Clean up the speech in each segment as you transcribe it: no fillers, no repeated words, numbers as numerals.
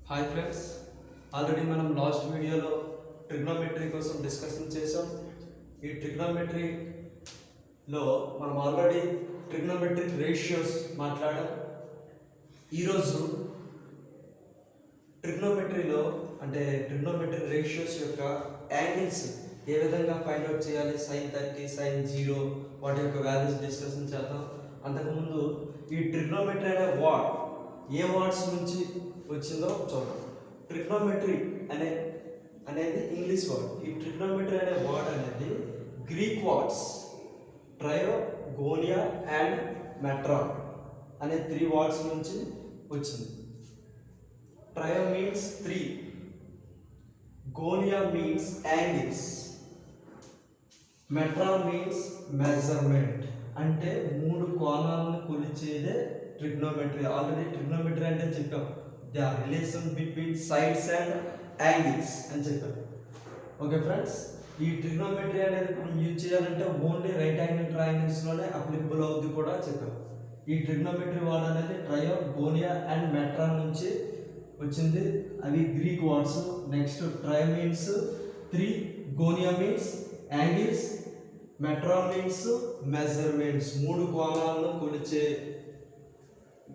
Hi friends, already మనం last వీడియోలో trigonometry కోసం డిస్కషన్ చేసాం. ఈ ట్రిగ్నోమెట్రీలో మనం ఆల్రెడీ ట్రిగ్నోమెట్రిక్ రేషియోస్ మాట్లాడాం. ఈరోజు ట్రిగ్నోమెట్రీలో అంటే ట్రిగ్నోమెట్రిక్ రేషియోస్ యొక్క యాంగిల్స్ ఏ విధంగా ఫైండ్ అవుట్ చేయాలి, sin 30, sin 0 వాటి యొక్క వాల్యూస్ డిస్కషన్ చేద్దాం. అంతకుముందు ఈ ట్రిగ్నోమెట్రీ అనే వర్డ్ ఏ వర్డ్స్ నుంచి వచ్చిందో చూద్దాం. ట్రిగ్నోమెట్రీ అనేది ఇంగ్లీష్ వర్డ్. ఈ ట్రిగ్నోమెట్రీ అనే వర్డ్ అనేది Greek words trio, gonia and metron అనే 3 వర్డ్స్ నుంచి వచ్చింది. Trio means 3, gonia means angles, metron means measurement అంటే 3 కోణాలను కొలిచేదే ట్రిగ్నోమెట్రీ. ఆల్రెడీ ట్రిగ్నోమెట్రీ అంటే చెప్పాం, the relation between sides and angles అని చెప్పాం. ఓకే ఫ్రెండ్స్, ఈ ట్రిగ్నోమెట్రీ అనేది మనం యూజ్ చేయాలంటే ఓన్లీ రైట్ యాంగిల్ ట్రయాంగిల్స్లోనే అప్లికబుల్ అవుద్ది కూడా చెప్పాం. ఈ ట్రిగ్నోమెట్రీ వర్డ్ అనేది ట్రయో, గోనియా అండ్ మెట్రాన్ నుంచి వచ్చింది. అవి Greek words. Next trio means 3, gonia means angles, metron means measurements 3 కోణాలను కొలిచే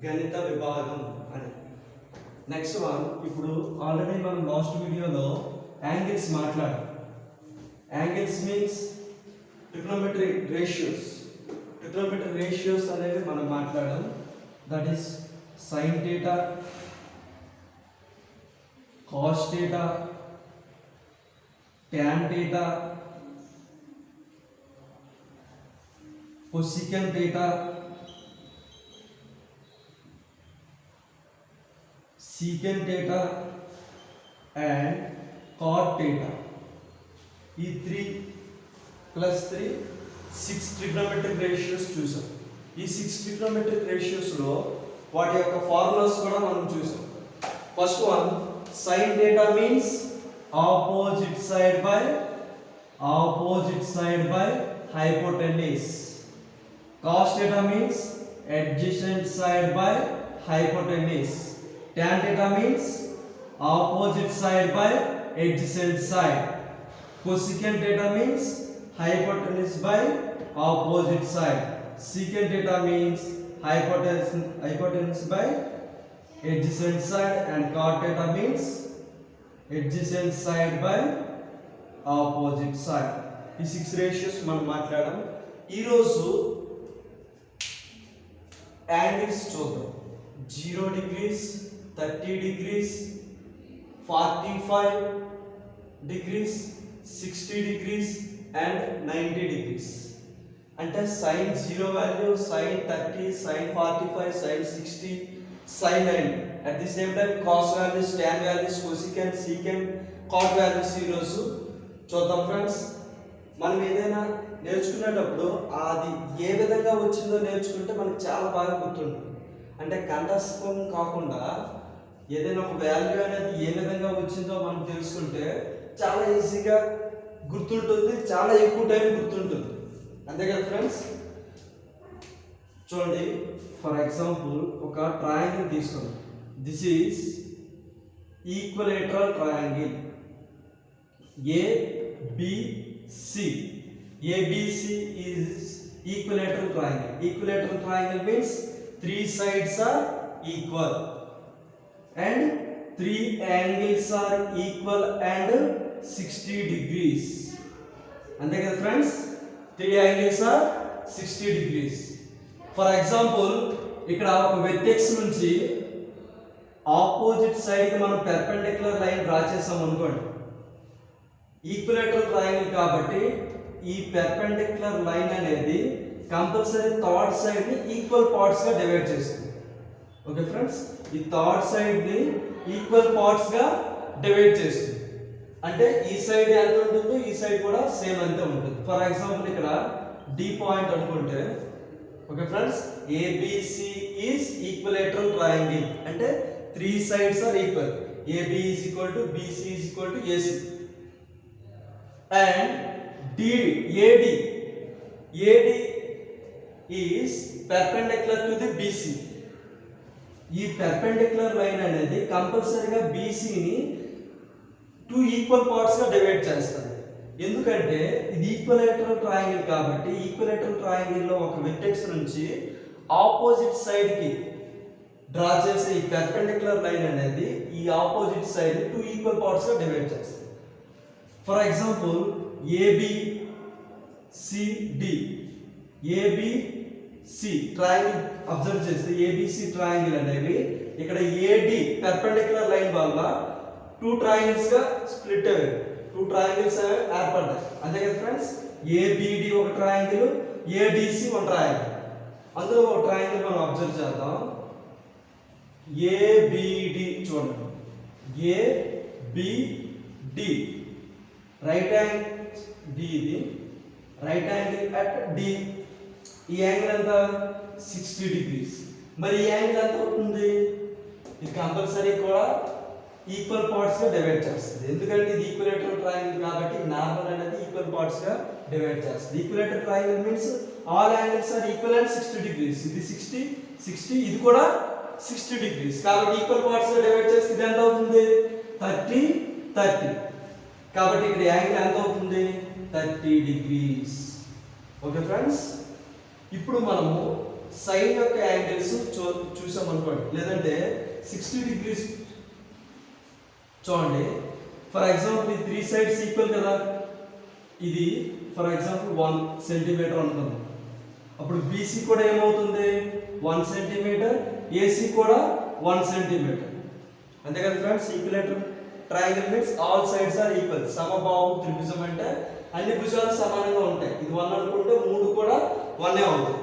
గణిత విభాగం అని. నెక్స్ట్ వన్, ఇప్పుడు ఆల్రెడీ మనం లాస్ట్ వీడియోలో యాంగిల్స్ మాట్లాడాం. Angles means trigonometric ratios. Trigonometric ratios అనేవి మనం మాట్లాడాం. That is sin θ, cos θ, tan θ, cosecant θ, secant θ and cot θ. ఈ 3 + 3 6 ట్రిగ్నోమెట్రిక్ రేషియోస్ చూసాం. ఈ 6 ట్రిగ్నోమెట్రిక్ రేషియోస్లో వాటి యొక్క ఫార్ములాస్ కూడా మనం చూసాం. First one, sin θ means opposite side by hypotenuse. cos θ means adjacent side by hypotenuse. tan θ means opposite side by adjacent side. cosecant θ means hypotenuse by opposite side. secant θ means hypotenuse by adjacent side and cot θ means adjacent side by opposite side. ఈ 6 ratios మనం మాట్లాడాం. ఈరోజు angles చూద్దాం. 0 degrees, 30 degrees, 45 degrees, 60 degrees and 90 degrees. అంటే sin 0 value, sin 30, sin 45, sin 60, sin 90. At the same time cos values, tan values, cosecant, secant, cot values ఈరోజు చూద్దాం friends. మనం ఏదైనా నేర్చుకునేటప్పుడు అది ఏ విధంగా వచ్చిందో నేర్చుకుంటే మనకు చాలా బాగా గుర్తుంటుంది. అంటే కంఠస్థం కాకుండా ఏదైనా ఒక వాల్యూ అనేది ఏ విధంగా వచ్చిందో మనం తెలుసుకుంటే చాలా ఈజీగా గుర్తుంటుంది, చాలా ఎక్కువ టైం గుర్తుంటుంది. అంతే కదా ఫ్రెండ్స్? చూడండి, ఫర్ ఎగ్జాంపుల్ ఒక ట్రయాంగిల్ తీసుకుందాం. This is equilateral triangle ABC. ABC is equilateral triangle. Equilateral triangle means 3 sides are equal and 3 angles are equal and 60 degrees. అంతే కదా friends? 3 angles are 60 degrees. For example ఇక్కడ ఒక vertex నుంచి opposite side మనం perpendicular line draw చేసాం అనుకోండి. Equilateral triangle కాబట్టి ఈ పెర్పెండిక్యులర్ లైన్ అనేది కంపల్సరీ థర్డ్ సైడ్ ని ఈక్వల్ పార్ట్స్ గా డివైడ్ చేస్తుంది. ఓకే ఫ్రెండ్స్, ఈ థర్డ్ సైడ్ ని ఈక్వల్ పార్ట్స్ గా డివైడ్ చేస్తుంది. అంటే ఈ సైడ్ ఎంత ఉంటుందో ఈ సైడ్ కూడా సేమ్ అంతే ఉంటుంది. ఫర్ ఎగ్జాంపుల్ ఇక్కడ డి పాయింట్ అనుకుంటే, okay friends, ABC is equilateral triangle అంటే 3 sides are equal. AB is equal to BC is equal to AC. And AD is perpendicular to the BC. ఈ perpendicular line అనేది కంపల్సరీగా బీసీని 2 equal పార్ట్స్గా divide చేస్తుంది. ఎందుకంటే ఇది equilateral triangle కాబట్టి equilateral ట్రయాంగిల్లో ఒక వెర్టెక్స్ నుంచి ఆపోజిట్ సైడ్కి డ్రా చేసే ఈ పెర్పెండిక్యులర్ లైన్ అనేది ఈ ఆపోజిట్ సైడ్ 2 ఈక్వల్ పార్ట్స్గా డివైడ్ చేస్తుంది. For example A B C D A B C triangle observe చేస్తే ఏబిసి ట్రయాంగిల్ అనేవి ఇక్కడ ఏడి పెర్పెండిక్యులర్ లైన్ వల్ల 2 ట్రయాంగిల్స్ గా స్ప్లిట్ అయ్యాయి, 2 ట్రయాంగిల్స్ ఏర్పడ్డాయి. అంతే కదా ఫ్రెండ్స్, ఏబిడి ఒక ట్రయాంగిల్, ఏడిసి ఒక ట్రయాంగిల్. అందులో ఒక ట్రయాంగిల్ మనం అబ్జర్వ్ చేద్దాం. ఏబిడి చూడండి, ఏబిడి రైట్ యాంగిల్ డి, ఇది రైట్ యాంగిల్ అట్ డి. ఈ యాంగిల్ ఎంత 60 degrees. మరి ఈ యాంగిల్ ఎంత అవుతుంది? ఇది కంపల్సరీ కూడా ఈక్వల్ పార్ట్స్ గా డివైడ్ చేస్తుంది. ఎందుకంటే ఇది ఈక్వలేటరల్ ట్రయాంగిల్ కాబట్టి నార్మల్ అనేది ఈక్వల్ పార్ట్స్ గా డివైడ్ చేస్తుంది. Equilateral triangle means all angles are equal and 60 degrees. ఇది 60 60, ఇది కూడా 60 degrees. కాబట్టి ఈక్వల్ పార్ట్స్ గా డివైడ్ చేస్తే ఇది ఎంత అవుతుంది? 30 30. కాబట్టి ఇక్కడ యాంగిల్ ఎంత అవుతుంది? 30 degrees. ఓకే ఫ్రెండ్స్, ఇప్పుడు మనము సైన్ యొక్క యాంగిల్స్ చూసాం అనుకోండి, లేదంటే 60 degrees చూడండి. ఫర్ ఎగ్జాంపుల్ ఈ 3 sides ఈక్వల్ కదా, ఇది ఫర్ ఎగ్జాంపుల్ 1 centimeter అనుకుందాం. అప్పుడు BC కూడా ఏమవుతుంది? 1 centimeter, AC కూడా 1 centimeter. అంతే కదా friends, equilateral triangle means all sides are equal. సమబాహు త్రిభుజం అంటే అన్ని భుజాలు సమానంగా ఉంటాయి. ఇది 1 అనుకుంటే 3 కూడా 1 అవుతుంది.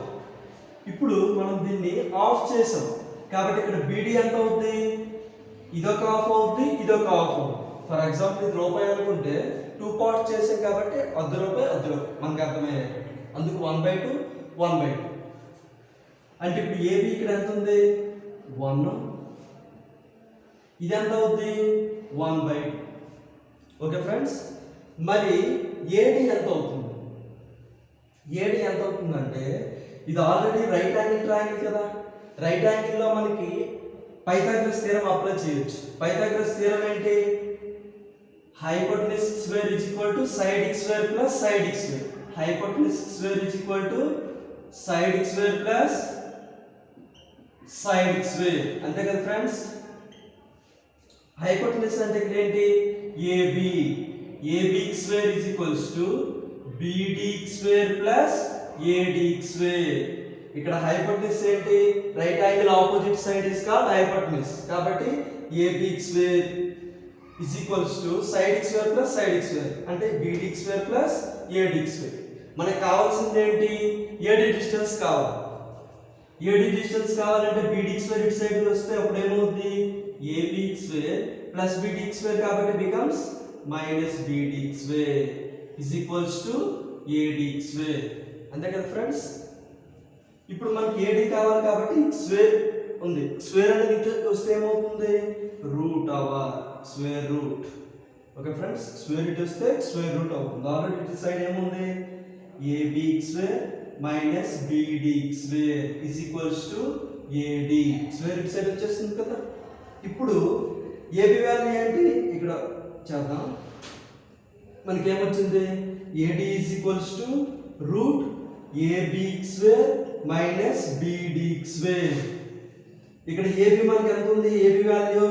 ఇప్పుడు మనం దీన్ని ఆఫ్ చేసాం కాబట్టి ఇక్కడ BD ఎంత అవుతుంది? ఇదొక ఆఫ్ అవుతుంది, ఇదొక ఆఫ్ అవుతుంది. ఫర్ ఎగ్జాంపుల్ ఇది రూపాయి అనుకుంటే 2 పార్ట్స్ చేసాం కాబట్టి ₹1 మనకు అర్థమయ్యేది. అందుకు 1/2 1/2. అంటే ఇప్పుడు AB ఇక్కడ ఎంత ఉంది? 1. ఇది ఎంత అవుతుంది? 1/2. ఓకే ఫ్రెండ్స్, మరి AD ఎంత అవుతుంది? AD ఎంత అవుతుందంటే ఇది ఆల్రెడీ రైట్ యాంగిల్ ట్రయాంగిల్ కదా. రైట్ యాంగిల్లో మనకి పైథాగరస్ థీరం అప్లై చేయొచ్చు. పైథాగరస్ థీరం ఏంటి? Hypotenuse square is equal to side x square plus side x square. Hypotenuse square is equal to side x square plus side x square. అంతే కదా friends. Hypotenuse అంటే ఇక్కడ ఏంటి? AB. AB square is equals to BD square plus AD square. ఇక్కడ hypotenuse ఏంటి? Right angle opposite side is called hypotenuse. కాబట్టి AB square is equals to side x square plus side x square అంటే BD square plus AD square. మనకు కావాల్సింది ఏంటి? AD distance కావాలి. AD distance కావాలంటే BD square ఇటు side వస్తే అప్పుడు ఏమవుతుంది? AB square plus BD square కాబట్టి becomes minus BD square is equals to AD square. అంతే కదా ఫ్రెండ్స్. ఇప్పుడు మనకి AD కావాలి కాబట్టి స్క్వేర్ ఉంది. స్క్వేర్ అనేది ఇటు వస్తే ఏమవుతుంది? Root over square root. Okay friends, square ఇటు వస్తే స్క్వేర్ రూట్ అవుతుంది. ఆల్రెడీ ఇటు సైడ్ ఏముంది? AB square minus BD square is equals to AD square ఇటు సైడ్ వచ్చేస్తుంది కదా. ఇప్పుడు AB వాల్యూ ఏంటి? ఇక్కడ చేద్దాం. మనకి ఏమొచ్చింది? AD is equals to root AB square minus BD square. ఇక్కడ AB మనకి ఎంత ఉంది? AB value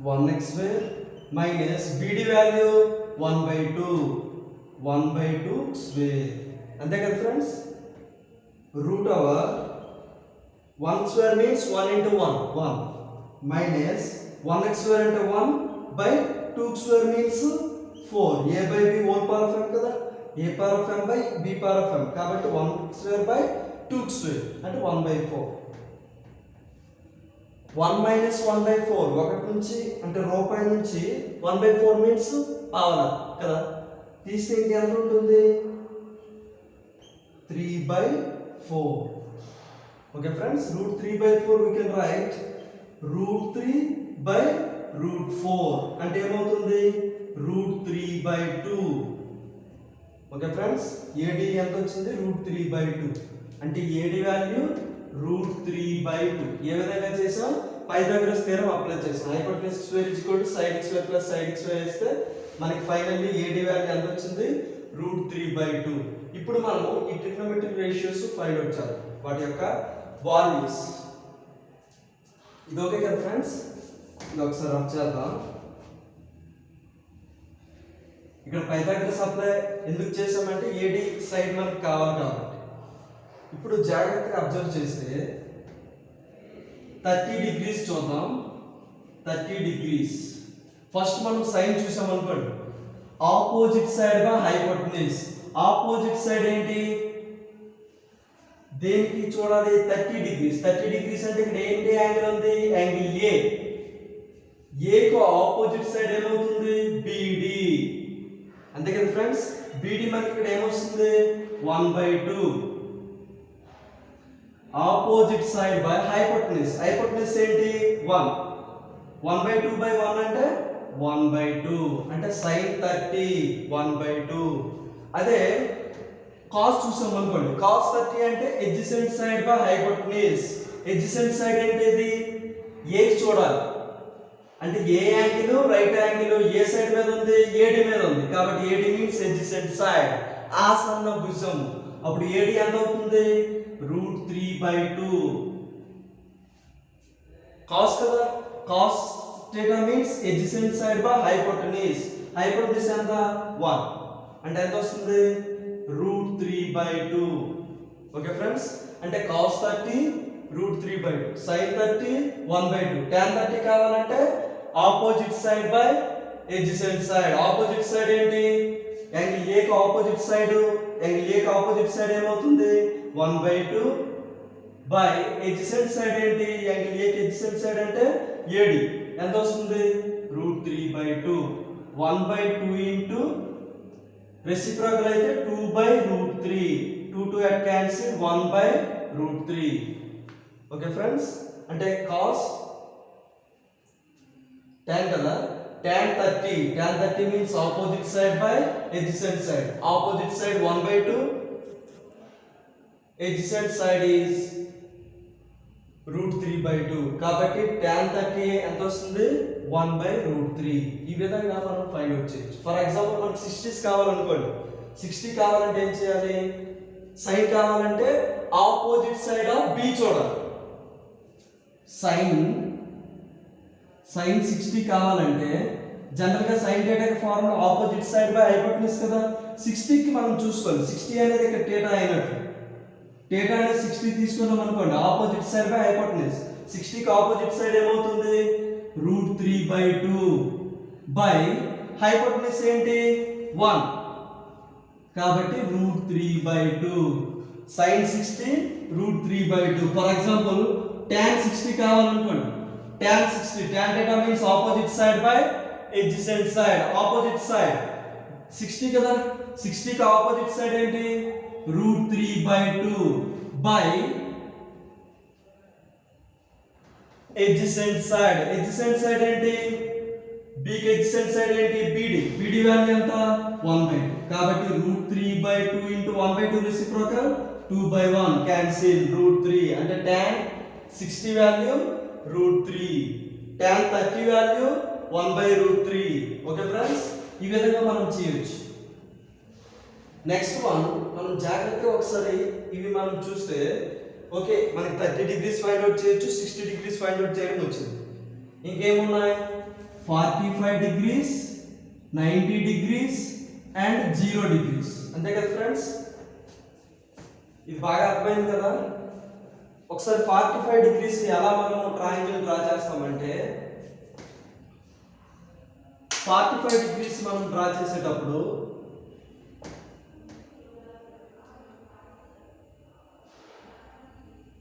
1x square minus BD value 1/2 square. అంతే కదా friends. Root over 1 square means 1 into 1 minus 1x square అంటే 1/2 square means 4. A by B whole power of m కదా. A power of m by B power of m కాబట్టి 1 square by 2 square అంటే 1/4. 1 minus 1/4 ఒకటి నుంచి అంటే రూపాయి నుంచి 1/4 means పావలా కదా. తీస్తే ఇంక ఎంత ఉంటుంది? 3/4. Okay friends, √3/4 we can write √3/4 అంటే ఏమవుతుంది? √3/2. ఓకే ఫ్రెండ్స్, AD ఎంత వచ్చింది? √3/2 అంటే AD వాల్యూ √3/2. ఏ విధంగా చేసాం? పైథాగరస్ థీరం అప్లై చేసాం. Hypotenuse square is equal to sin x square plus sin x square వేస్తే మనకి ఫైనల్లీ AD వాల్యూ ఎంత వచ్చింది? √3/2. ఇప్పుడు మనము ఈ ట్రిగ్నోమెట్రిక్ రేషియోస్ ఫైండ్ అవుట్ చేయాలి, వాటి యొక్క వాల్యూస్. ఇది ఓకే కదా ఫ్రెండ్స్? ఇది ఒకసారి రఫ్ చేద్దాం. ఇక్కడ పైథాగరస్ అప్లై ఎందుకు చేసామంటే AD సైడ్ మనకి కావాలి కాబట్టి. ఇప్పుడు జాగ్రత్తగా అబ్జర్వ్ చేస్తే 30 degrees చూద్దాం. 30 degrees ఫస్ట్ మనం సైన్ చూసాం అనుకోండి, opposite side by hypotenuse. Opposite side ఏంటి? దేనికి చూడాలి? 30 degrees. 30 degrees అంటే ఇక్కడ ఏంటి యాంగిల్ ఉంది? Angle A. A కు ఆపోజిట్ సైడ్ ఏమవుతుంది? BD. అంతే కదా ఫ్రెండ్స్? BD మనకి ఇక్కడ ఏమొస్తుంది? 1/2. Opposite side by hypotenuse. Hypotenuse ఏంటి? 1. 1/2/1 అంటే 1/2 అంటే sin 30 1/2. అదే cos చూసాం అనుకోండి, cos 30 అంటే adjacent side by hypotenuse. Adjacent side ఏంటిది? A కి చూడాలి. అంటే ఏ యాంగిల్ రైట్ యాంగిల్ ఏ సైడ్ మీద ఉంది? AD మీద ఉంది. కాబట్టి AD మీన్స్ ఎడ్జసెంట్ సైడ్, ఆసన్న భుజం. అప్పుడు AD ఎంత అవుతుంది? √3/2. cos కదా, cos theta means adjacent side by hypotenuse. hypotenuse ఎంత? 1. అంటే ఎంత వస్తుంది? √3/2. Okay friends? అంటే cos 30 √3/2, sin 30 1/2. tan 30 కావాలంటే opposite side by adjacent side. Opposite side ఏంటి? యాంగిల్ A కి ఆపోజిట్ సైడ్, యాంగిల్ A కి ఆపోజిట్ సైడ్ ఏమవుతుంది? 1/2 బై adjacent సైడ్ ఏంటి? యాంగిల్ A కి adjacent సైడ్ అంటే AD. ఎంత వస్తుంది? √3/2. 1/2 ఇంటూ రెసిప్రోకల్ అయితే 2/√3. 2 at cancel 1/√3. Okay friends? అంటే cos tan కదా, tan 30 means opposite side by adjacent side. Opposite side 1/2, adjacent side is √3/2. కాబట్టి tan 30 ఎంత వస్తుంది? 1/√3. ఈ విధంగా మనం ఫైండ్ అవుట్ చేయొచ్చు. ఫర్ ఎగ్జాంపుల్ మనకు 60s కావాలనుకోండి, 60 కావాలంటే ఏం చేయాలి? సైన్ కావాలంటే ఆపోజిట్ సైడ్ ఆఫ్ B చూడాలి. సైన్ 60 కావాలంటే జనరల్ గా sin θ కి formula opposite side by hypotenuse కదా. 60 కి మనం చూసుకోవాలి, 60 అనేది ఇక్కడ θ అయినట్టు. θ అనేది 60 తీసుకున్నాం అనుకోండి, ఆపోజిట్ సైడ్ బై హైపోటెన్యూస్. 60 కి ఆపోజిట్ సైడ్ ఏమవుతుంది? √3/2 బై హైపోటెన్యూస్ ఏంటి? 1. కాబట్టి √3/2. sin 60 √3/2. For example tan 60 కావాలనుకోండి, tan 60, tan θ means opposite side by adjacent side. Opposite side 60 కదా, 60 కి ఆపోజిట్ సైడ్ ఏంటి? √3/2 by adjacent side. adjacent side ఏంటి? B కి adjacent side ఏంటి? BD వాల్యూ ఎంత? 1/2. కాబట్టి √3/2 ఇంటూ 1/2 రెసిప్రోకల్ 2/1 క్యాన్సిల్ √3. అంటే tan 60 value √3, tan 30 value 1/√3. Okay friends? ఈ విధంగా మనం చేయొచ్చు. నెక్స్ట్ వన్ మనం జాగ్రత్తగా ఒకసారి ఇవి మనం చూస్తే, ఓకే మనకి 30 degrees ఫైండ్ అవుట్ చేయొచ్చు, 60 degrees ఫైండ్ అవుట్ చేయడం వచ్చింది. ఇంకేమున్నాయి? 45 degrees, 90 degrees అండ్ 0 degrees. అంతే కదా ఫ్రెండ్స్? ఇది బాగా అర్థమైంది కదా? ఒకసారి 45 degrees ఎలా మనం ట్రయాంగిల్ డ్రా చేస్తామంటే, 45 degrees మనం డ్రా చేసేటప్పుడు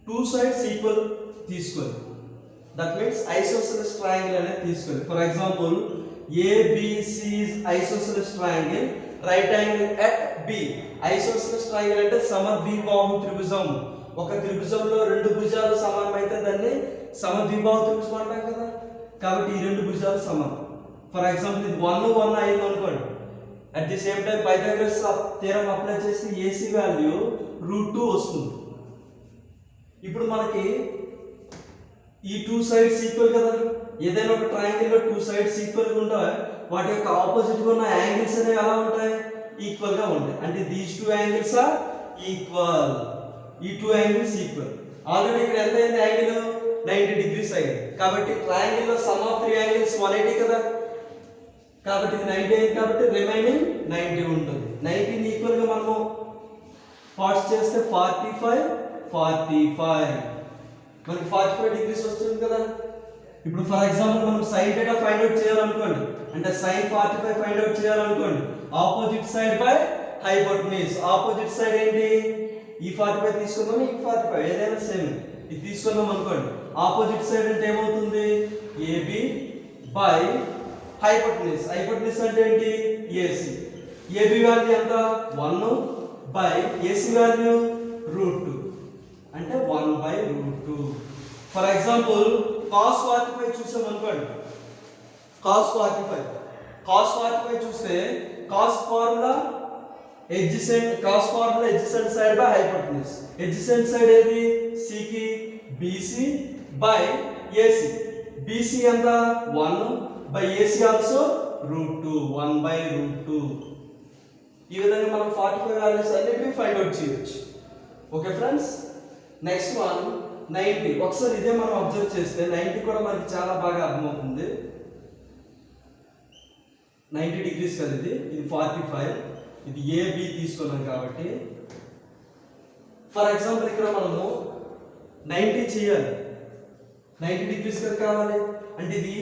టూ సైడ్స్ ఈక్వల్ తీసుకోవాలి. దట్ మీన్స్ ఐసోసెలస్ ట్రయాంగిల్ అనేది తీసుకోవాలి. For example ABC is isosceles triangle, right angle at B. Isosceles triangle అంటే సమద్విబాహు త్రిభుజం. ఒక త్రిభుజంలో రెండు భుజాలు సమానమైతే దాన్ని సమద్విబాహు త్రిభుజం అంటాం కదా. కాబట్టి ఈ రెండు భుజాలు సమానం. ఫర్ ఎగ్జాంపుల్ ఇది 1 1 అయింది అనుకోండి, at the same time Pythagoras theorem apply చేసి AC వాల్యూ √2 వస్తుంది. ఇప్పుడు మనకి ఈ టూ సైడ్స్ ఈక్వల్ కదా, ఏదైనా ఒక ట్రయాంగిల్ లో టూ సైడ్స్ ఈక్వల్ గా ఉంటాయి, వాటి యొక్క ఆపోజిట్ గా ఉన్న యాంగిల్స్ అనేవి ఎలా ఉంటాయి, ఈక్వల్ గా ఉంటాయి. అంటే these two angles are equal, ఈ టూ యాంగిల్స్ ఈక్వల్. ఆల్రెడీ ఇక్కడ ఎంత అయింది యాంగిల్, 90 డిగ్రీస్ అయింది. కాబట్టి ట్రయాంగిల్ లో సమ్ ఆఫ్ త్రీ యాంగిల్స్ 180 కదా, కాబట్టి ఇది 90 అయింది, కాబట్టి రిమైనింగ్ 90 ఉంటుంది. 90 ఈక్వల్ గా మనము పార్ట్స్ చేస్తే 45 45 మనకి 45 డిగ్రీస్ వస్తుంది కదా. ఇప్పుడు ఫర్ ఎగ్జాంపుల్ మనం sin θ ఫైండ్ అవుట్ చేయాలనుకోండి, అంటే sin 45 ఫైండ్ అవుట్ చేయాలనుకోండి, opposite side by hypotenuse. Opposite side ఏంటి, ఈ 45 తీసుకుందాం, ఈ 45 ఏదైనా సేమ్, ఇది తీసుకుందాం అనుకోండి. ఆపోజిట్ సైడ్ అంటే ఏమవుతుంది, AB బై హైపోటెన్యూస్. హైపోటెన్యూస్ అంటే ఏంటి, AC. AB వాల్యూ ఎంత, 1 బై AC వాల్యూ √2, అంటే 1/√2. ఫర్ ఎగ్జాంపుల్ cos 45 చూసాం అనుకోండి, cos 45 చూస్తే cos formula adjacent side by hypotenuse. adjacent side ఏది, C కి BC by AC. BC ఎంత, 1 by AC also √2, 1/√2. ఈ విధంగా మనం 45 వాల్యూస్ అన్నిటిని ఫైండ్ అవుట్ చేయొచ్చు. Okay friends, next one 90. ఒకసారి ఇదే మనం అబ్జర్వ్ చేస్తే 90 కూడా మనకి చాలా బాగా అర్థమవుతుంది. 90 డిగ్రీస్ కదా, ఇది 45, ఇది AB తీసుకున్నాం కాబట్టి ఫర్ ఎగ్జాంపుల్ ఇక్కడ మనము 90 చేయాలి, 90 డిగ్రీస్ కదా కావాలి, అంటే ఇది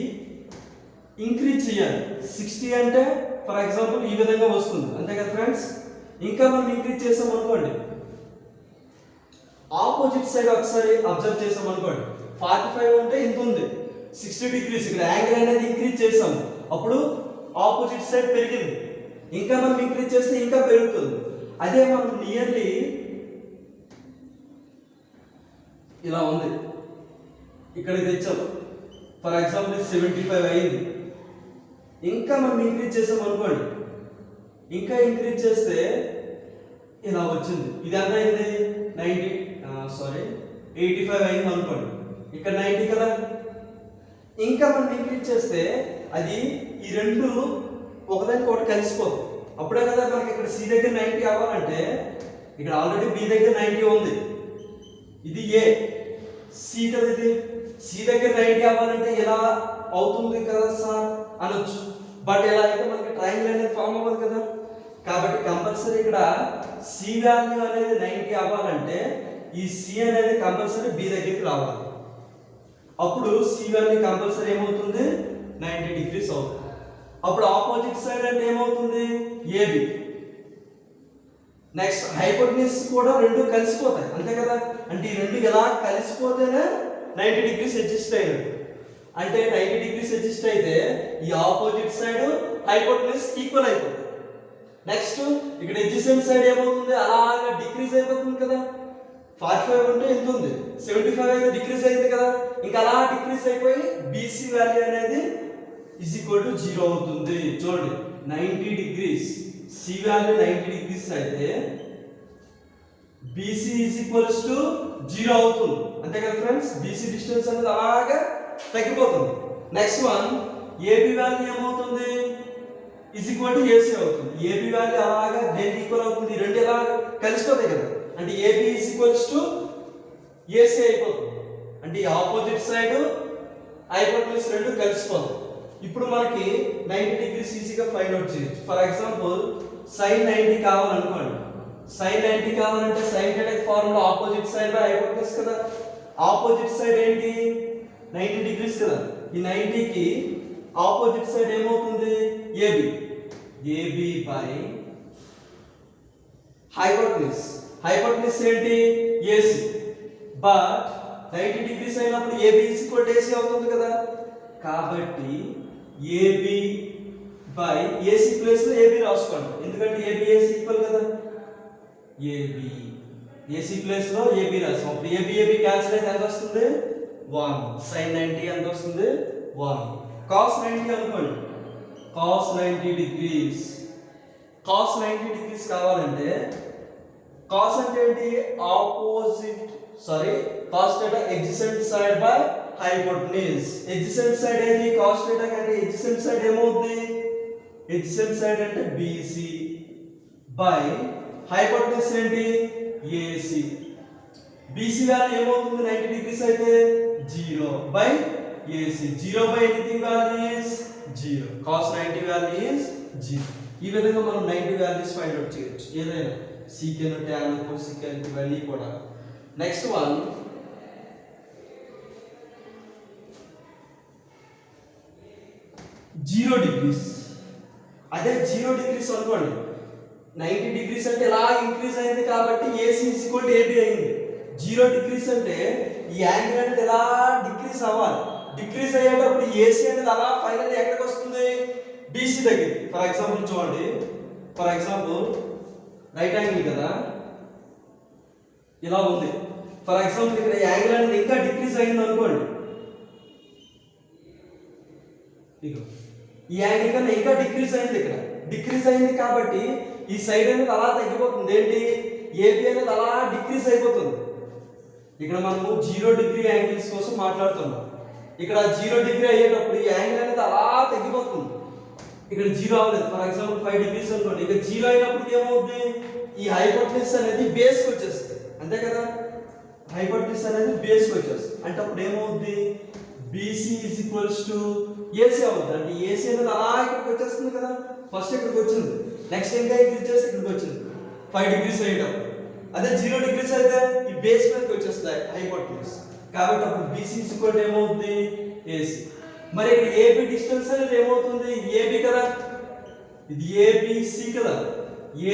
ఇంక్రీజ్ చేయాలి. 60 అంటే ఫర్ ఎగ్జాంపుల్ ఈ విధంగా వస్తుంది, అంతే కదా ఫ్రెండ్స్. ఇంకా మనం ఇంక్రీజ్ చేసాం అనుకోండి, ఆపోజిట్ సైడ్ ఒకసారి అబ్జర్వ్ చేసాం అనుకోండి, 45 ఉంటే ఇంత ఉంది, 60 డిగ్రీస్ ఇక్కడ యాంగిల్ అనేది ఇంక్రీజ్ చేసాం, అప్పుడు ఆపోజిట్ సైడ్ పెరిగింది. ఇంకా మనం ఇంక్రీజ్ చేస్తే ఇంకా పెరుగుతుంది. అదే మనం నియర్లీ ఇలా ఉంది, ఇక్కడికి తెచ్చాం, ఫర్ ఎగ్జాంపుల్ 75 అయింది. ఇంకా మనం ఇంక్రీజ్ చేసాం అనుకోండి, ఇంకా ఇంక్రీజ్ చేస్తే ఇలా వచ్చింది, ఇది ఎంత అయింది, 85 అయింది అనుకోండి, ఇక్కడ 90 కదా. ఇంకా మనం ఇంక్రీజ్ చేస్తే అది ఈ రెండు ఒకదానికి ఒకటి కలిసిపోతుంది, అప్పుడే కదా మనకి ఇక్కడ C దగ్గర 90 అవ్వాలంటే, ఇక్కడ ఆల్రెడీ B దగ్గర 90 ఉంది, ఇది A, C కదా, ఇది C దగ్గర 90 అవ్వాలంటే ఎలా అవుతుంది కదా సార్ అనొచ్చు. బట్ ఎలా అయితే మనకి ట్రయాంగిల్ అనేది ఫామ్ అవ్వదు కదా, కాబట్టి కంపల్సరీ ఇక్కడ C వాల్యూ అనేది 90 అవ్వాలంటే ఈ C అనేది కంపల్సరీ B దగ్గరికి రావాలి. అప్పుడు C వాల్యూ కంపల్సరీ ఏమవుతుంది, 90 డిగ్రీస్ అవుతుంది. అప్పుడు ఆపోజిట్ సైడ్ అంటే ఏమవుతుంది, AB. నెక్స్ట్ హైపోటెన్యూస్ కూడా రెండు కలిసిపోతాయి, అంతే కదా, అంటే ఈ రెండు ఎలా కలిసిపోతేనే 90 డిగ్రీస్ అడ్జస్ట్ అయినట్టు. అంటే 90 డిగ్రీస్ అడ్జస్ట్ అయితే ఈ ఆపోజిట్ సైడ్ హైపోటెన్యూస్ ఈక్వల్ అయిపోతుంది. నెక్స్ట్ ఇక్కడ అడ్జసెంట్ సైడ్ ఏమవుతుంది, అలాగా డిక్రీజ్ అయిపోతుంది కదా. 45 ఉంటే ఎంత ఉంది, 75 అయితే డిక్రీజ్ అయింది కదా. ఇంకా అలా డిక్రీజ్ అయిపోయి BC వాల్యూ అనేది =0 అవుతుంది. చూడండి 90 డిగ్రీస్, C వాల్యూ 90 డిగ్రీస్ అయితే BC =0 అవుతుంది, అంతే కదా ఫ్రెండ్స్. BC డిస్టెన్స్ అనేది అలాగా తగ్గిపోతుంది. నెక్స్ట్ వన్ AB వాల్యూ ఏమవుతుంది, AC అవుతుంది. AB వాల్యూ అలాగా దేనికి ఈక్వల్ అవుతుంది, రెండు ఎలా కలిసిపోతాయి కదా, అంటే AB AC అయిపోతుంది. అంటే ఈ ఆపోజిట్ సైడ్ హైపోటెన్యూస్ రెండు కలిసిపోతాయి. ఇప్పుడు మనకి 90 డిగ్రీస్ ఈజీగా ఫైండ్ అవుట్ చేయొచ్చు. ఫర్ ఎగ్జాంపుల్ sin 90 కావాలనుకోండి, sin 90 కావాలంటే sin θ formula opposite side by hypotenuse కదా. ఆపోజిట్ సైడ్ ఏంటి, 90 డిగ్రీస్ కదా. ఈ 90 కి ఆపోజిట్ సైడ్ ఏమవుతుంది, AB బై హైపోటెన్యూస్. హైపోటెన్యూస్ ఏంటి, AC. బట్ 90 డిగ్రీస్ అయినప్పుడు AB AC అవుతుంది కదా. కాబట్టి AB బై AC ప్లేస్ లో AB రాసుకోండి, ఎందుకంటే AB AC ఈక్వల్ కదా. AC ప్లేస్ లో AB రాసాం, అప్పుడు AB క్యాన్సిల్ అయితే ఎంత వస్తుంది, 1. sin 90 ఎంత వస్తుంది, 1. cos 90 అనుకోండి, cos 90 డిగ్రీస్. cos 90 డిగ్రీస్ కావాలంటే cos అంటే ఏంటి, opposite sorry cos theta adjacent side by hypotenuse. adjacent side ఏది cos theta కంటే adjacent side ఏమవుతుంది? adjacent side అంటే BC by hypotenuse ఏంటి? AC. BC వాల్యూ ఏమవుతుంది 90 డిగ్రీస్ అయితే 0 by AC. 0 by anything value is 0. cos 90 value is 0. ఈ విధంగా మనం 90 వాల్యూస్ ఫైండ్ అవుట్ చేయొచ్చు. ఏదైనా secant tan cosecant ఇవన్నీ కూడా. Next one zero degrees. అదే 0 డిగ్రీస్ అనుకోండి, 90 డిగ్రీస్ అంటే ఇలా ఇంక్రీజ్ అయింది కాబట్టి AC ఈక్వల్ AB అయింది. 0 డిగ్రీస్ అంటే ఈ యాంగిల్ అనేది ఇలా డిక్రీజ్ అవ్వాలి. డిక్రీజ్ అయ్యేటప్పుడు AC అనేది అలా ఫైనల్ ఎక్కడికి వస్తుంది? BC దగ్గర. ఫర్ ఎగ్జాంపుల్ చూడండి, ఫర్ ఎగ్జాంపుల్ రైట్ యాంగిల్ కదా, ఇలా ఉంది. ఫర్ ఎగ్జాంపుల్ ఇక్కడ యాంగిల్ అనేది ఇంకా డిక్రీజ్ అయింది అనుకోండి, ఈ యాంగిల్ కన్నా ఇంకా డిక్రీజ్ అయింది. ఇక్కడ డిక్రీజ్ అయింది కాబట్టి ఈ సైడ్ అనేది అలా తగ్గిపోతుంది. ఏంటి? AB అనేది అలా డిక్రీజ్ అయిపోతుంది. ఇక్కడ మనము 0 డిగ్రీ యాంగిల్స్ కోసం మాట్లాడుతున్నాం. ఇక్కడ 0 డిగ్రీ అయ్యేటప్పుడు ఈ యాంగిల్ అనేది అలా తగ్గిపోతుంది. ఇక్కడ 0 అవ్వలేదు. ఫర్ ఎగ్జాంపుల్ 5 డిగ్రీస్ అనుకోండి, ఇక్కడ 0 అయినప్పుడు ఏమవుతుంది? ఈ హైపోటెన్యూస్ అనేది బేస్కి వచ్చేస్తుంది. అంతే కదా, హైపోటెన్యూస్ అనేది బేస్కి వచ్చేస్తుంది. అంటే అప్పుడు ఏమవుతుంది? BC is equals to AC అవుతుంది. అంటే AC అనేది అలా ఇక్కడికి వచ్చేస్తుంది కదా, ఫస్ట్ ఇక్కడికి వచ్చింది, నెక్స్ట్ ఇంకా ఇంక్రీజ్ చేస్తే ఇక్కడికి వచ్చింది 5 డిగ్రీస్ అయ్యేటప్పుడు. అదే 0 డిగ్రీస్ అయితే ఈ బేస్ మీదకి వచ్చేస్తాయి హైపోటెన్యూస్. కాబట్టి అప్పుడు BC is equal to ఏమవుతుంది? AC. మరి ఇక్కడ AB డిస్టెన్స్ అనేది ఏమవుతుంది? AB కదా, ఇది ABC కదా,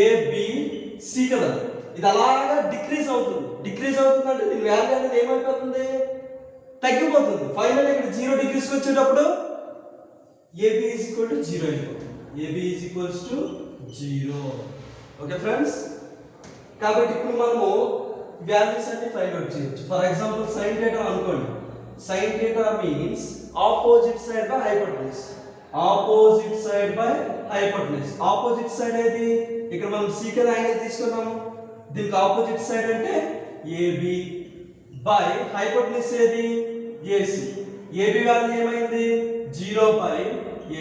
ABC కదా, ఇది అలాగా డిక్రీజ్ అవుతుంది. డిక్రీజ్ అవుతుంది అంటే దీని వాల్యూ అనేది ఏమైపోతుంది? తగ్గిపోతుంది. ఫైనల్ ఇక్కడ 0 డిగ్రీస్కి వచ్చేటప్పుడు AB is equal to 0 అయిపోతుంది. AB is equals to 0. Okay friends, కాబట్టి ఇప్పుడు మనము వాల్యూస్ అన్ని ఫైండ్ అవుట్ చేయొచ్చు. ఫర్ ఎగ్జాంపుల్ sin θ అనుకోండి. sin θ means opposite side by hypotenuse. Opposite side by hypotenuse. Opposite side ఏది? ఇక్కడ మనం సీకర్ యాంగిల్ తీసుకున్నాము, దీనికి ఆపోజిట్ సైడ్ అంటే AB బై హైపోటెన్యూస్ ఏది? AC. AB వాల్యూ ఏమైంది? 0 by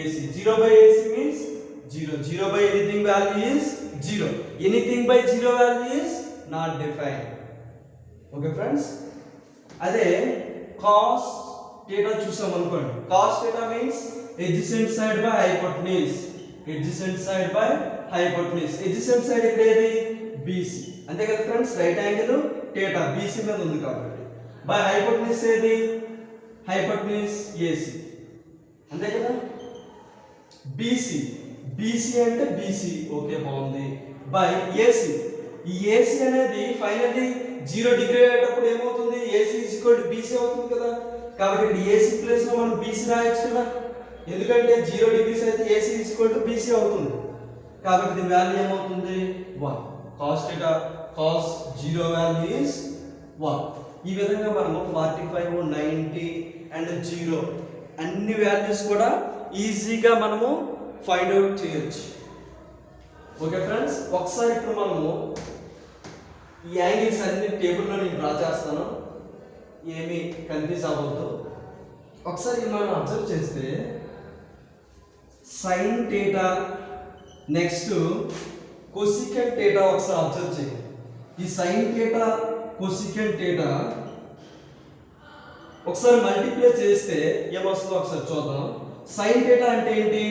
AC. 0 by AC means 0. 0 by anything value is 0. Anything by 0 value is not defined. Okay friends, అదే cos θ చూసాం అనుకోండి. cos θ means adjacent side by hypotenuse. adjacent side by hypotenuse. adjacent side ఇక్కడ ఏది? BC. అంతే కదా friends, right angle θ BC మీద ఉంది కాబట్టి. బై హైపోటెన్యూస్ ఏది? Hypotenuse AC. అంతే కదా. BC అంటే BC. ఓకే, బాగుంది. By AC. ఈ AC అనేది ఫైనల్లీ 0 డిగ్రీ అయ్యేటప్పుడు ఏమవుతుంది? AC is equal to BC అవుతుంది కదా. కాబట్టి ఇక్కడ AC ప్లేస్ లో మనం BC రాయొచ్చు కదా, ఎందుకంటే 0 డిగ్రీస్ అయితే AC is equal to BC అవుతుంది. కాబట్టి దీని వాల్యూ ఏమవుతుంది? 1. cos θ cos 0 value is 1. ఈ విధంగా మనము 45, 90 అండ్ 0 అన్ని వాల్యూస్ కూడా ఈజీగా మనము ఫైండ్ అవుట్ చేయొచ్చు. ఓకే ఫ్రెండ్స్, ఒకసారి ఇప్పుడు మనము ఈ యాంగిల్స్ అన్ని టేబుల్లో నేను డ్రా చేస్తాను, ఏమీ కన్ఫ్యూజ్ అవ్వద్దు. ఒకసారి మనం అబ్జర్వ్ చేస్తే sin θ నెక్స్ట్ cosecant θ ఒకసారి అబ్జర్వ్ చేయండి. ఈ sin θ cosecant θ ఒకసారి మల్టిప్లై చేస్తే ఏమొస్తుందో ఒకసారి చూద్దాం. sin θ అంటే ఏంటి?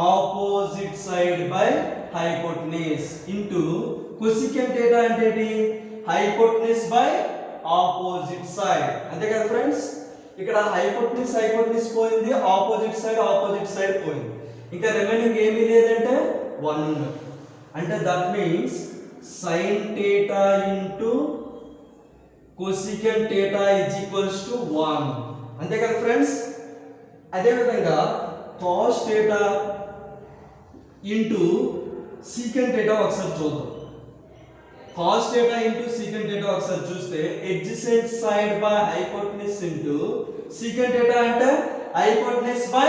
Opposite side by hypotenuse into cosecant θ అంటే ఏంటి? Hypotenuse by opposite side. అంతే కదా ఫ్రెండ్స్, ఇక్కడ హైపోటెన్యూస్ పోయింది, ఆపోజిట్ సైడ్ పోయింది, ఇంకా రిమైనింగ్ ఏమీ లేదంటే 1 ఉంది. అంటే that means sin θ into cosecant θ is equals to 1. అంతే కదా ఫ్రెండ్స్. అదే విధంగా cos θ ఇంటూ secant θ ఒకసారి చూద్దాం. cos θ ఇంటూ secant θ ఒకసారి చూస్తే adjacent side by hypotenuse into secant θ అంటే hypotenuse by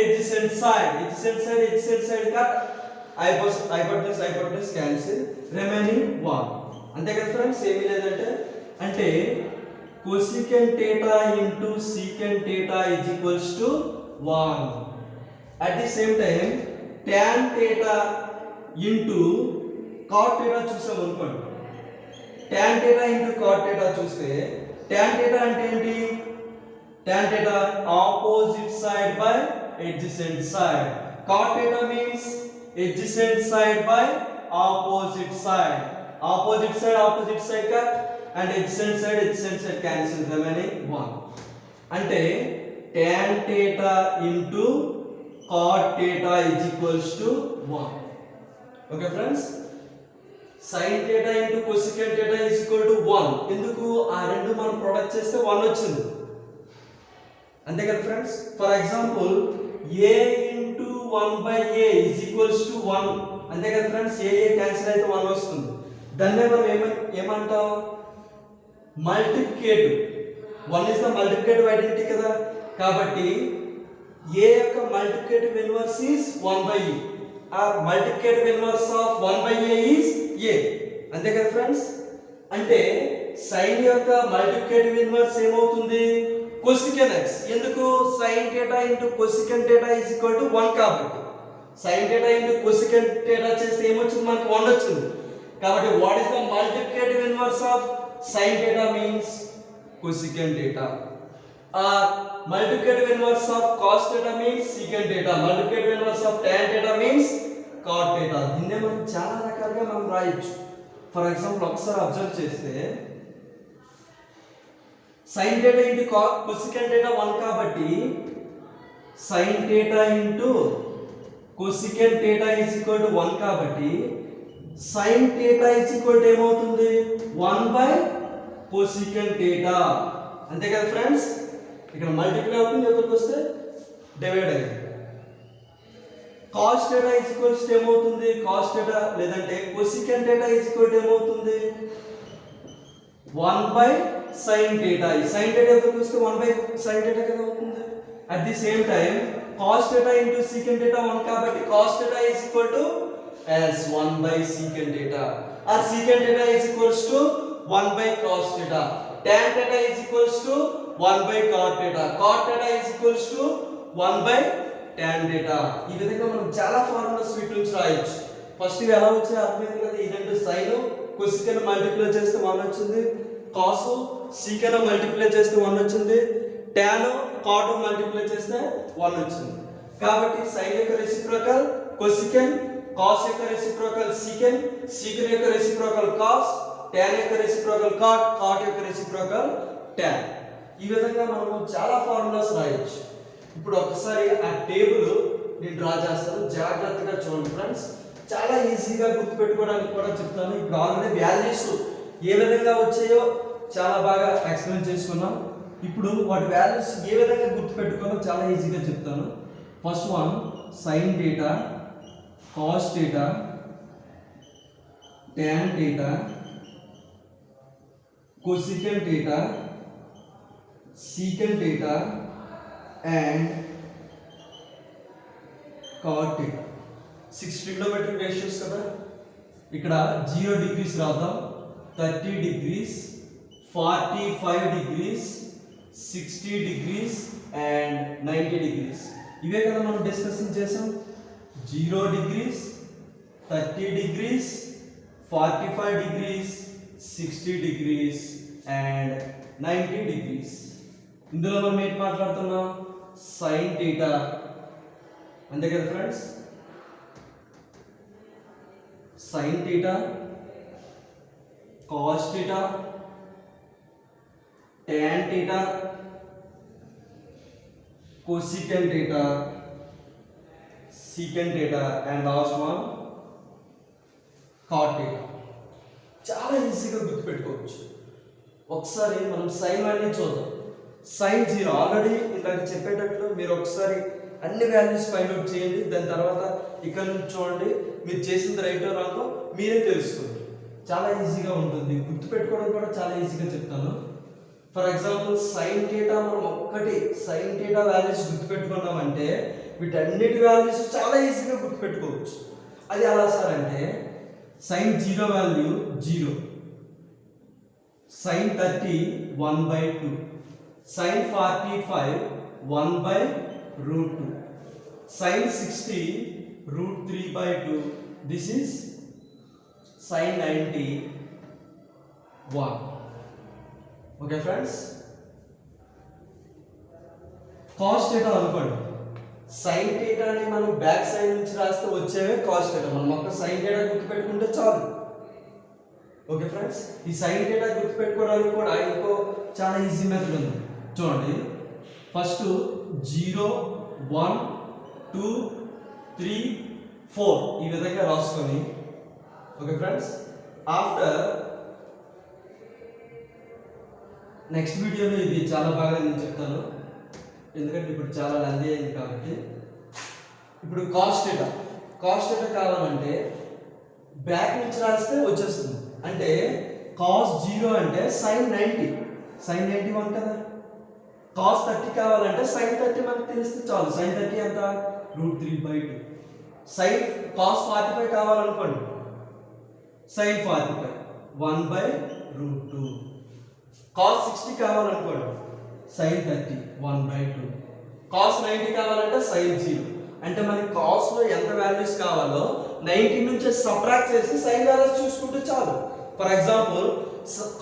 adjacent side. adjacent side cut, hypotenuse cancel, remaining 1. అంతే కదా ఫ్రెండ్స్, ఏమీ లేదంటే అంటే cosecant theta into secant theta is equals to 1. At the same time tan theta into cot theta చూసాం అనుకోండి. tan theta into cot theta చూస్తే tan theta అంటే ఏంటి? tan theta opposite side by adjacent side. Cot theta means adjacent side by opposite side. Opposite side cut and adjacent side cancel remaining 1. అంటే tan theta into cot theta is equals to 1. Okay friends, sin theta into cosecant theta is equal to 1. ఎందుకు? ఆ రెండు మనం product చేస్తే 1 వచ్చింది, అంతే కదా friends. For example a into 1 by a is equals to 1, అంతే కదా ఫ్రెండ్స్. a క్యాన్సిల్ అయితే 1 వస్తుంది. దాన్నే మనం ఏమంటాం? Multiplicative. 1 is the multiplicative identity కదా. కాబట్టి a యొక్క multiplicative inverse is 1 by e. ఆ multiplicative inverse of 1 by a is a, అంతే కదా ఫ్రెండ్స్. అంటే sin యొక్క మల్టిప్లికేటివ్ ఇన్వర్స్ ఏమవుతుంది? cosecant x. ఎందుకు? sin theta into cosecant theta is equal to 1 కాబట్టి sin theta into cosecant theta చేస్తే ఏమొచ్చింది? మనకు 1 వచ్చింది. కాబట్టి what is the multiplicative inverse of sin theta means cosecant theta. Multiplicative inverse of cos theta means secant theta. Multiplicative inverse of tan theta means cot theta. దీన్నే మనం చాలా రకాలుగా మనం రాయొచ్చు. ఫర్ ఎగ్జాంపుల్ ఒకసారి అబ్జర్వ్ చేస్తే sin theta into cosecant theta 1 కాబట్టి sin theta into cosecant theta is equal to 1 కాబట్టి sin theta is equal to ఏమవుతుంది? 1 by cosecant theta, అంతే కదా ఫ్రెండ్స్. ఇక్కడ మల్టిప్లై అవుతుంది, ఎదురుకు వస్తే డివైడ్ అయ్యింది. cos theta is equals to ఏమవుతుంది? cos theta లేదంటే cosecant theta is equal to ఏమవుతుంది? 1 by sin theta. sin theta ఎదురుకు వస్తే 1 by sin theta కదా అవుతుంది. At the same time cos theta into secant theta 1 కాబట్టి cos theta is equal to as 1 by secant theta, or secant theta is equals to 1 by cos theta. tan theta is equals to 1 by cot theta. cot theta is equals to 1 by tan theta. ఈ విధంగా మనం చాలా formulas వీటి నుంచి రాయొచ్చు. First ఇవి ఎలా వచ్చాయి అర్థమైంది కదా. ఇదంటే sin cosecant మల్టిప్లై చేస్తే 1 వచ్చింది, cos secant మల్టిప్లై చేస్తే 1 వచ్చింది, tan cot మల్టిప్లై చేస్తే 1 వచ్చింది. కాబట్టి sin యొక్క రెసిప్రోకల్ cosecant, cos యొక్క రెసిప్రోకల్ secant, secant యొక్క రెసిప్రోకల్ cos, tan యొక్క రెసిప్రోకల్ cot, cot యొక్క రెసిప్రోకల్ tan. ఈ విధంగా మనము చాలా ఫార్ములాస్ రాయొచ్చు. ఇప్పుడు ఒకసారి ఆ టేబుల్ నేను డ్రా చేస్తాను, జాగ్రత్తగా చూడండి ఫ్రెండ్స్. చాలా ఈజీగా గుర్తుపెట్టుకోవడానికి కూడా చెప్తాను. ఇప్పుడు ఆల్రెడీ వాల్యూస్ ఏ విధంగా వచ్చాయో చాలా బాగా ఎక్స్ప్లెయిన్ చేసుకున్నాం. ఇప్పుడు వాటి వాల్యూస్ ఏ విధంగా గుర్తుపెట్టుకోవాలో చాలా ఈజీగా చెప్తాను. First one sin theta, cos theta, tan theta, cosecant theta, secant theta and cot theta. 6 trigonometric ratios కదా. ఇక్కడ 0 degrees రాద్దాం, 30 degrees, 45 degrees, 60 degrees and 90 degrees. ఇవే కదా మనం డిస్కషన్ చేసాం. 0 degrees, 30 degrees, 45 degrees, 60 degrees and 90 degrees. ఇందులో మనం ఏంటి మాట్లాడుతున్నాం? sin theta, అంతే కదా friends. sin theta, cos theta, tan theta, cosecant theta, secant theta and last one cot theta. చాలా ఈజీగా గుర్తుపెట్టుకోవచ్చు. ఒకసారి మనం సైన్ వాల్యూ చూద్దాం. sin 0 ఆల్రెడీ ఇందాక చెప్పేటట్లు మీరు ఒకసారి అన్ని వాల్యూస్ ఫైండ్ అవుట్ చేయండి. దాని తర్వాత ఇక్కడ నుంచి చూడండి, మీరు చేసింది రైటో రాంగో మీరే తెలుస్తుంది. చాలా ఈజీగా ఉంటుంది, గుర్తుపెట్టుకోవడం కూడా చాలా ఈజీగా చెప్తాను. ఫర్ ఎగ్జాంపుల్ sin theta మనం ఒక్కటి sin theta వాల్యూస్ గుర్తుపెట్టుకున్నామంటే వీటన్నిటి వాల్యూస్ చాలా ఈజీగా గుర్తుపెట్టుకోవచ్చు. అది ఎలా సార్ అంటే sin 0 value 0, sin 30 1/2, sin 45 1/√2, sin 60 √3/2. This is sin 91. Okay friends, cos theta అనుకోండి. sin theta అని మనం బ్యాక్ సైడ్ నుంచి రాస్తే వచ్చేవే cos theta. మనం ఒక sin theta గుర్తుపెట్టుకుంటే చాలు. ఓకే ఫ్రెండ్స్, ఈ sin theta గుర్తుపెట్టుకోవడానికి కూడా ఇంకో చాలా ఈజీ మెథడ్ ఉంది. చూడండి, ఫస్ట్ 0 1 2 3 4 ఈ విధంగా రాసుకొని, ఓకే ఫ్రెండ్స్, ఆఫ్టర్ నెక్స్ట్ వీడియోలో ఇది చాలా బాగా నేను చెప్తాను, ఎందుకంటే ఇప్పుడు చాలా లెంతీ అయింది కాబట్టి. ఇప్పుడు cos theta కావాలంటే బ్యాక్ నుంచి రాస్తే వచ్చేస్తుంది. అంటే cos 0 అంటే sin 91 కదా. cos 30 కావాలంటే sin 30 మనకు తెలిస్తే చాలు. sin 30 ఎంత √3/2. sin cos 45 కావాలనుకోండి, sin 45 1/√2. cos 60 కావాలనుకోండి, sin 30 1/2. cos 90 కావాలంటే sin 0. అంటే మనకి cos లో ఎంత వాల్యూస్ కావాలో 90 నుంచి సబ్ట్రాక్ట్ చేసి sin వాల్యూస్ చూసుకుంటే చాలు. ఫర్ ఎగ్జాంపుల్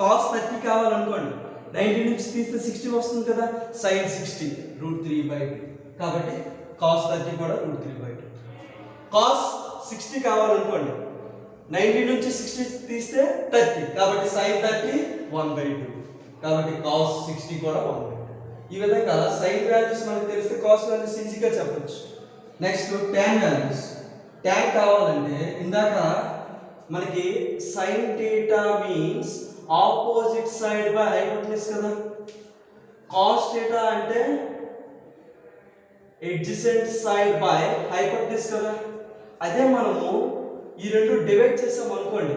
cos 30 కావాలనుకోండి, 90 నుంచి తీస్తే 60 వస్తుంది కదా, sin 60 √3/2. కాబట్టి cos 30 కూడా √3/2. cos 60 కావాలనుకోండి, 90 నుంచి 60 తీస్తే 30, కాబట్టి sin 30 1/2. కాబట్టి cos 60 కూడా 1/2. ఈ విధంగా sin వాల్యూస్ మనకు తెలిస్తే cos వాల్యూస్ ఈజీగా చెప్పొచ్చు. Next tan values. tan కావాలంటే ఇందాక మనకి sin theta means opposite side by hypotenuse కదా. cos theta అంటే adjacent సైడ్ బై హైపోటెన్యూస్ కదా. అదే మనము ఈ రెండు డివైడ్ చేసాం అనుకోండి,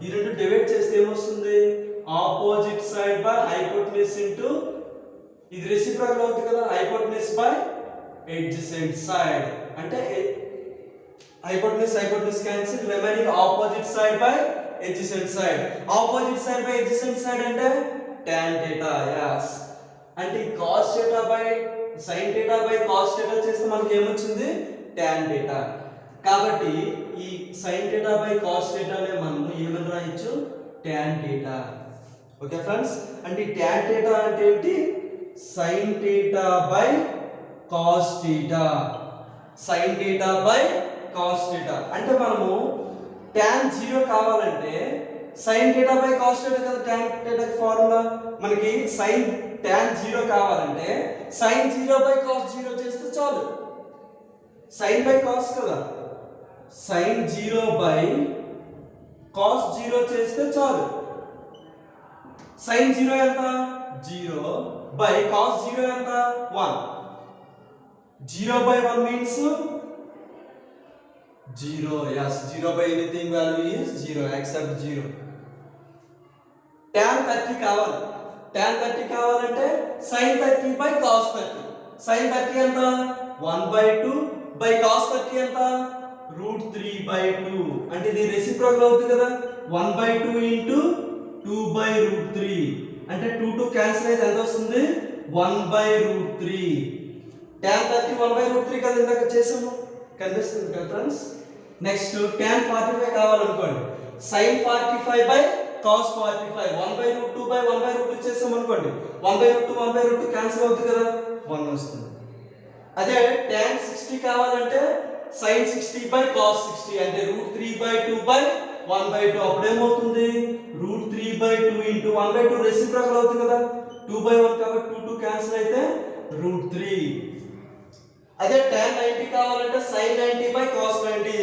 ఈ రెండు డివైడ్ చేస్తే ఏమొస్తుంది, opposite side by hypotenuse into ఇది రెసిప్రోకల్ అవుతుంది కదా, హైపోటెన్యూస్ బై adjacent సైడ్. అంటే hypotenuse cancel, remaining opposite side by adjacent side. Opposite side by adjacent side అంటే tan theta. yes, అంటే cos theta by sin theta by cos theta చేస్తే మనకి ఏమొచ్చింది, tan theta. కాబట్టి ఈ sin theta by cos theta నే మనం ఏమని రాయొచ్చు, tan theta. ఓకే ఫ్రెండ్స్, అంటే tan theta అంటే ఏంటి, sin theta by cos theta. sin theta by cos theta అంటే మనము tan 0 కావాలంటే sin theta by cos theta కదా tan theta కి ఫార్ములా. మనకి tan 0 కావాలంటే sin 0 బై cos 0 చేస్తే చాలు. sin బై cos కదా, sin 0 బై cos 0 చేస్తే చాలు. sin 0 ఎంత, 0 బై cos 0 ఎంత, 1. 0 by 1 means 0. yes, 0 by anything value is 0 except 0. tan 30 కావాలంటే sin 30 by cos 30. sin 30 ఎంత, 1/2 by cos 30 ఎంత, √3/2. అంటే ఇది రెసిప్రోకల్ అవుతుంది కదా, 1/2 into 2/√3. అంటే 2 క్యాన్సిల్ అయితే ఎంత వస్తుంది, 1/√3. tan 30 1/√3 కదా ఇందాక చేసాము, కనిపిస్తుంది కదా friends. Next tan 45 కావాలనుకోండి, sin 45 by cos 45 1/√2 by 1/√2 చేసాం అనుకోండి, 1/√2 క్యాన్సిల్ అవుతుంది కదా, 1 వస్తుంది. అదే tan 60 కావాలంటే sin 60 బై cos 60 అంటే √3/2 బై 1/2. అప్పుడు ఏమవుతుంది, √3/2 ఇంటూ 1/2 రెసిప్రోకల్ అవుతుంది కదా, 2/1 కాబట్టి 2 క్యాన్సిల్ అయితే √3. అదే tan 90 కావాలంటే sin 90 by cos 90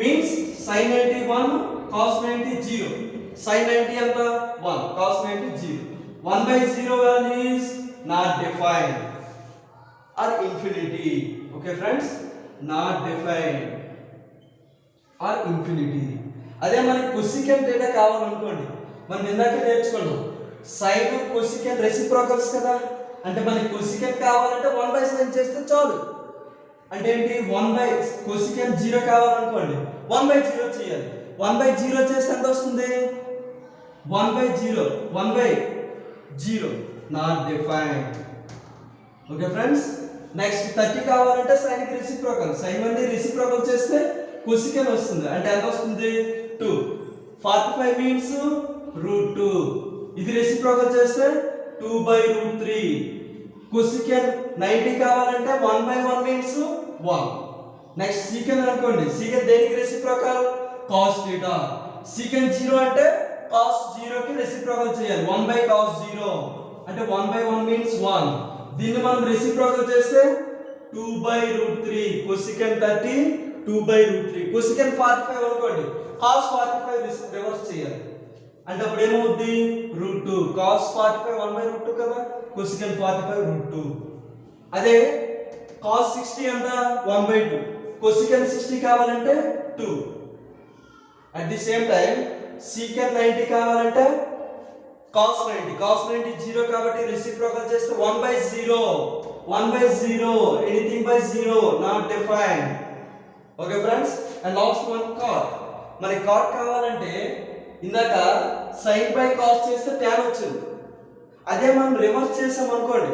means sin 90 1 cos 90 0. sin 90 ఎంత, 1 cos 90 0. 1/0 value is not defined or infinity. okay friends, not defined or infinity. అదే మనకి cosecant theta కావాలనుకోండి, మనం ఇందాక నేర్చుకున్నాం sin cosecant రెసిప్రోకల్స్ కదా. అంటే మనకి cosecant కావాలంటే 1/sin చేస్తే చాలు. అంటే ఏంటి, 1 cosecant 0 కావాలనుకోండి 1/0 చేయాలి. 1/0 చేస్తే ఎంత వస్తుంది, 1/0, 1/0 not defined. Okay friends, next 30 కావాలంటే sin కి రెసిప్రోకల్. sin ని రెసిప్రోకల్ చేస్తే కొసికెన్ వస్తుంది. అంటే ఎంత వస్తుంది? 2. 45 మీన్స్ √2. ఇది రెసిప్రోకల్ చేస్తే 2/√3. కొసికెన్ 90 కావాలంటే 1/1 మీన్స్ 1. నెక్స్ట్ సీకెన్ అనుకోండి. సీకెన్ దేనికి రెసిప్రోకల్? cos θ. సీకెన్ 0 అంటే cos 0 కి రెసిప్రోకల్ చేయాలి. 1/cos 0 అంటే 1/1 మీన్స్ 1. దీన్ని మనం రెసిప్రోకల్ చేస్తే 2/√3. కొసికెన్ 30 2/√3. కొసికెన్ 45 అనుకోండి. cos 45 రివర్స్ చేయాలి. అంటే అప్పుడు ఏమవుద్ది? √2. cos 45 1/√2 కదా, కొసికెన్ 45 √2. అదే cos 60 ఎంత? 1/2. కొసికెన్ 60 కావాలంటే 2. అట్ ది సేమ్ టైం సీకెన్ 90 కావాలంటే cos 90. cos 90 0 కాబట్టి రెసిప్రోకల్ చేస్తే 1/0. 1/0 anything by 0 not defined. Okay friends, and last one cot. మరి cot కావాలంటే ఇందాక sin బై cos చేస్తే tan వచ్చింది. అదే మనం రివర్స్ చేసాం అనుకోండి,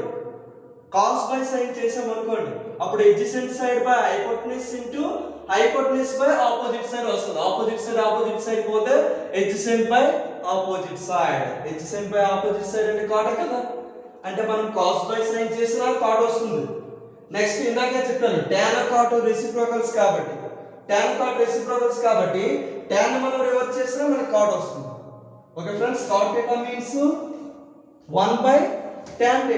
cos బై sin చేసాం అనుకోండి, అప్పుడు adjacent side by hypotenuse into hypotenuse by opposite side వస్తుంది. ఆపోజిట్ సైడ్ పోతే adjacent by opposite side. adjacent by opposite side అంటే cot కదా. అంటే మనం cos బై sin చేసినా cot వస్తుంది. నెక్స్ట్ ఇందాకే చెప్పాను tan cot రెసిప్రోకల్స్ కాబట్టి, tan మనం రివర్స్ చేసినా మనకి cot వస్తుంది. Okay friends, cot θ means 1/tan θ.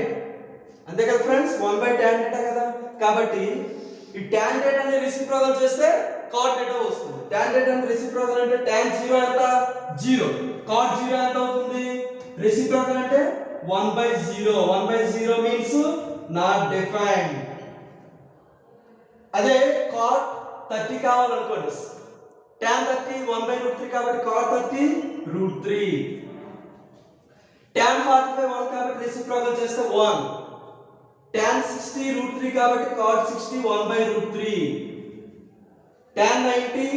అంతే కదా ఫ్రెండ్స్, 1/tan θ కదా. కాబట్టి ఈ tan θ ని రెసిప్రోకల్ చేస్తే cot θ వస్తుంది. tan θ ని రెసిప్రోకల్ అంటే tan 0 ఎంత? 0. cot 0 ఎంత అవుతుంది? రెసిప్రోకల్ అంటే 1/0. 1/0 మీన్స్ నాట్ డిఫైన్డ్. అదే cot 30 కావాలనుకోండి, tan 30 1/√3 కాబట్టి cot 30 √3. tan 45 1 కాబట్టి రెసిప్రోకల్ చేస్తే 1. tan 60 √3 కాబట్టి cot 60 1/√3. tan 90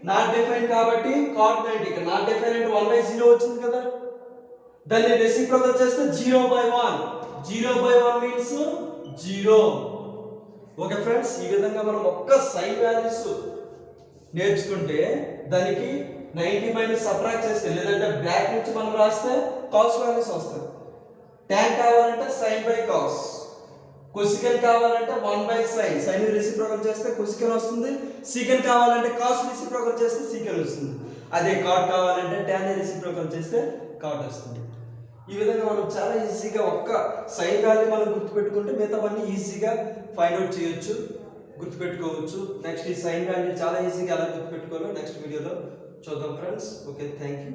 నాట్ డిఫైన్డ్ కాబట్టి cot 90. ఇక్కడ నాట్ డిఫైన్డ్ అంటే 1/0 వచ్చింది కదా, దాన్ని రెసిప్రోకల్ చేస్తే 0/1. 0/1 మీన్స్ 0. ఓకే ఫ్రెండ్స్, ఈ విధంగా మనం ఒక్క సైన్ వాల్యూస్ నేర్చుకుంటే దానికి 90 మైనస్ సబ్ట్రాక్ట్ చేస్తే, లేదంటే బ్రాకెట్ నుంచి మనం రాస్తే cos వాల్యూస్ వస్తాయి. tan కావాలంటే sin బై cos, కొసికెన్ కావాలంటే 1/sin. sin ని రెసిప్రోకల్ చేస్తే కొసికెన్ వస్తుంది. సీకెన్ కావాలంటే cos రెసిప్రోకల్ చేస్తే సీకెన్ వస్తుంది. అదే cot కావాలంటే tan ని రెసిప్రోకల్ చేస్తే cot వస్తుంది. ఈ విధంగా మనం చాలా ఈజీగా ఒక్క సైన్ వాల్యూ మనం గుర్తుపెట్టుకుంటే మిగతావన్నీ ఈజీగా ఫైండ్ అవుట్ చేయొచ్చు, గుర్తుపెట్టుకోవచ్చు. నెక్స్ట్ ఈ సైన్ వాల్యూ చాలా ఈజీగా ఎలా గుర్తుపెట్టుకోవాలో నెక్స్ట్ వీడియోలో చూద్దాం ఫ్రెండ్స్. Okay, thank you.